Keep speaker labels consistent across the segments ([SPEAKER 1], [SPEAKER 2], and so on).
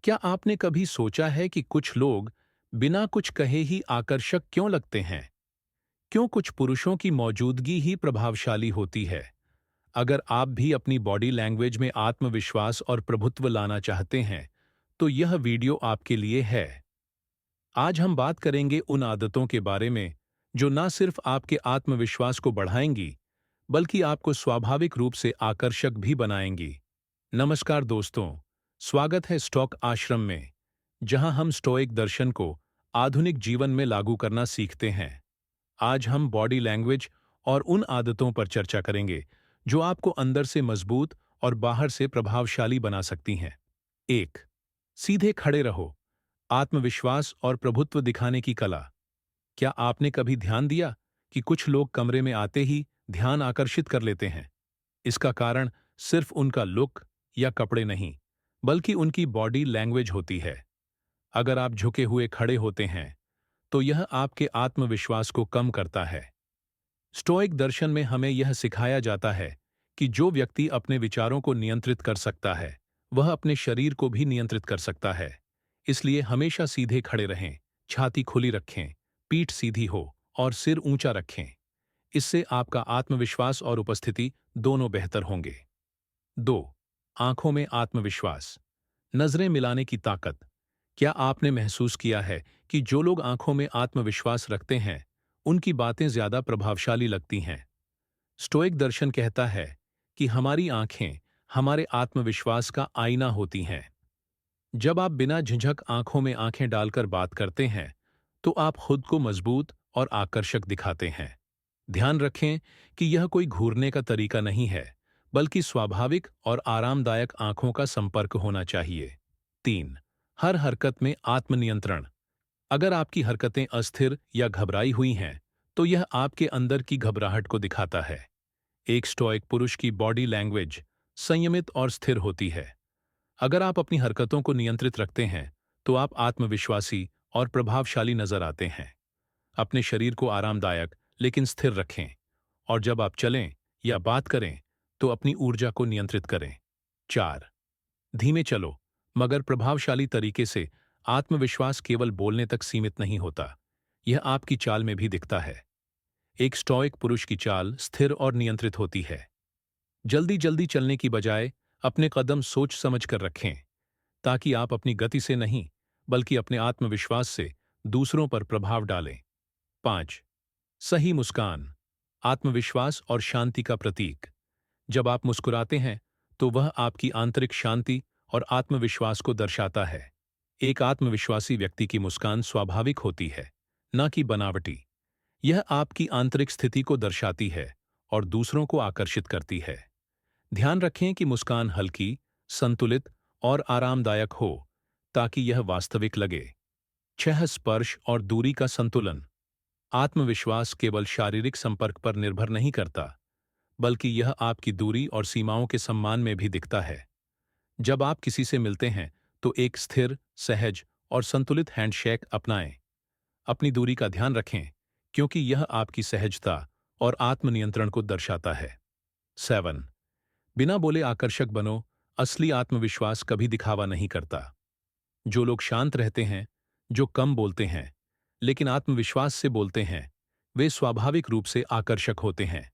[SPEAKER 1] क्या आपने कभी सोचा है कि कुछ लोग बिना कुछ कहे ही आकर्षक क्यों लगते हैं? क्यों कुछ पुरुषों की मौजूदगी ही प्रभावशाली होती है? अगर आप भी अपनी बॉडी लैंग्वेज में आत्मविश्वास और प्रभुत्व लाना चाहते हैं, तो यह वीडियो आपके लिए है। आज हम बात करेंगे उन आदतों के बारे में जो न सिर्फ आपके आत्मविश्वास को बढ़ाएंगी, बल्कि आपको स्वाभाविक रूप से आकर्षक भी बनाएंगी। नमस्कार दोस्तों, स्वागत है स्टॉक आश्रम में, जहां हम स्टोइक दर्शन को आधुनिक जीवन में लागू करना सीखते हैं। आज हम बॉडी लैंग्वेज और उन आदतों पर चर्चा करेंगे जो आपको अंदर से मजबूत और बाहर से प्रभावशाली बना सकती हैं। 1. सीधे खड़े रहो। आत्मविश्वास और प्रभुत्व दिखाने की कला। क्या आपने कभी ध्यान दिया कि कुछ लोग कमरे में आते ही ध्यान आकर्षित कर लेते हैं? इसका कारण सिर्फ उनका लुक या कपड़े नहीं, बल्कि उनकी बॉडी लैंग्वेज होती है। अगर आप झुके हुए खड़े होते हैं, तो यह आपके आत्मविश्वास को कम करता है। स्टोइक दर्शन में हमें यह सिखाया जाता है कि जो व्यक्ति अपने विचारों को नियंत्रित कर सकता है, वह अपने शरीर को भी नियंत्रित कर सकता है। इसलिए हमेशा सीधे खड़े रहें, छाती खुली रखें, पीठ सीधी हो और सिर ऊंचा रखें। इससे आपका आत्मविश्वास और उपस्थिति दोनों बेहतर होंगे। 2. आंखों में आत्मविश्वास। नजरें मिलाने की ताकत। क्या आपने महसूस किया है कि जो लोग आंखों में आत्मविश्वास रखते हैं, उनकी बातें ज्यादा प्रभावशाली लगती हैं? स्टोइक दर्शन कहता है कि हमारी आंखें हमारे आत्मविश्वास का आईना होती हैं। जब आप बिना झिझक आंखों में आंखें डालकर बात करते हैं, तो आप खुद को मजबूत और आकर्षक दिखाते हैं। ध्यान रखें कि यह कोई घूरने का तरीका नहीं है, बल्कि स्वाभाविक और आरामदायक आंखों का संपर्क होना चाहिए। 3. हर हरकत में आत्मनियंत्रण। अगर आपकी हरकतें अस्थिर या घबराई हुई हैं, तो यह आपके अंदर की घबराहट को दिखाता है। एक स्टोइक पुरुष की बॉडी लैंग्वेज संयमित और स्थिर होती है। अगर आप अपनी हरकतों को नियंत्रित रखते हैं, तो आप आत्मविश्वासी और प्रभावशाली नजर आते हैं। अपने शरीर को आरामदायक लेकिन स्थिर रखें, और जब आप चलें या बात करें, तो अपनी ऊर्जा को नियंत्रित करें। 4. धीमे चलो, मगर प्रभावशाली तरीके से। आत्मविश्वास केवल बोलने तक सीमित नहीं होता, यह आपकी चाल में भी दिखता है। एक स्टोइक पुरुष की चाल स्थिर और नियंत्रित होती है। जल्दी जल्दी चलने की बजाय अपने कदम सोच समझ कर रखें, ताकि आप अपनी गति से नहीं, बल्कि अपने आत्मविश्वास से दूसरों पर प्रभाव डालें। 5. सही मुस्कान। आत्मविश्वास और शांति का प्रतीक। जब आप मुस्कुराते हैं, तो वह आपकी आंतरिक शांति और आत्मविश्वास को दर्शाता है। एक आत्मविश्वासी व्यक्ति की मुस्कान स्वाभाविक होती है, न कि बनावटी। यह आपकी आंतरिक स्थिति को दर्शाती है और दूसरों को आकर्षित करती है। ध्यान रखें कि मुस्कान हल्की, संतुलित और आरामदायक हो, ताकि यह वास्तविक लगे। 6. स्पर्श और दूरी का संतुलन। आत्मविश्वास केवल शारीरिक संपर्क पर निर्भर नहीं करता, बल्कि यह आपकी दूरी और सीमाओं के सम्मान में भी दिखता है। जब आप किसी से मिलते हैं, तो एक स्थिर, सहज और संतुलित हैंडशेक अपनाएं। अपनी दूरी का ध्यान रखें, क्योंकि यह आपकी सहजता और आत्मनियंत्रण को दर्शाता है। 7. बिना बोले आकर्षक बनो। असली आत्मविश्वास कभी दिखावा नहीं करता। जो लोग शांत रहते हैं, जो कम बोलते हैं, लेकिन आत्मविश्वास से बोलते हैं, वे स्वाभाविक रूप से आकर्षक होते हैं।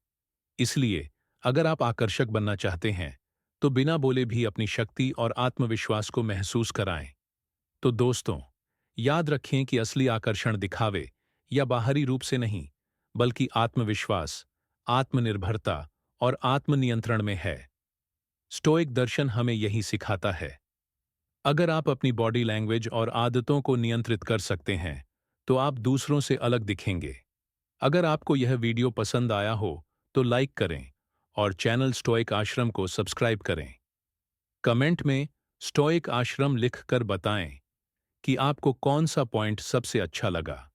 [SPEAKER 1] इसलिए अगर आप आकर्षक बनना चाहते हैं, तो बिना बोले भी अपनी शक्ति और आत्मविश्वास को महसूस कराएं। तो दोस्तों, याद रखें कि असली आकर्षण दिखावे या बाहरी रूप से नहीं, बल्कि आत्मविश्वास, आत्मनिर्भरता और आत्मनियंत्रण में है। स्टोइक दर्शन हमें यही सिखाता है। अगर आप अपनी बॉडी लैंग्वेज और आदतों को नियंत्रित कर सकते हैं, तो आप दूसरों से अलग दिखेंगे। अगर आपको यह वीडियो पसंद आया हो, तो लाइक करें और चैनल स्टोइक आश्रम को सब्सक्राइब करें। कमेंट में स्टोइक आश्रम लिखकर बताएं कि आपको कौन सा पॉइंट सबसे अच्छा लगा।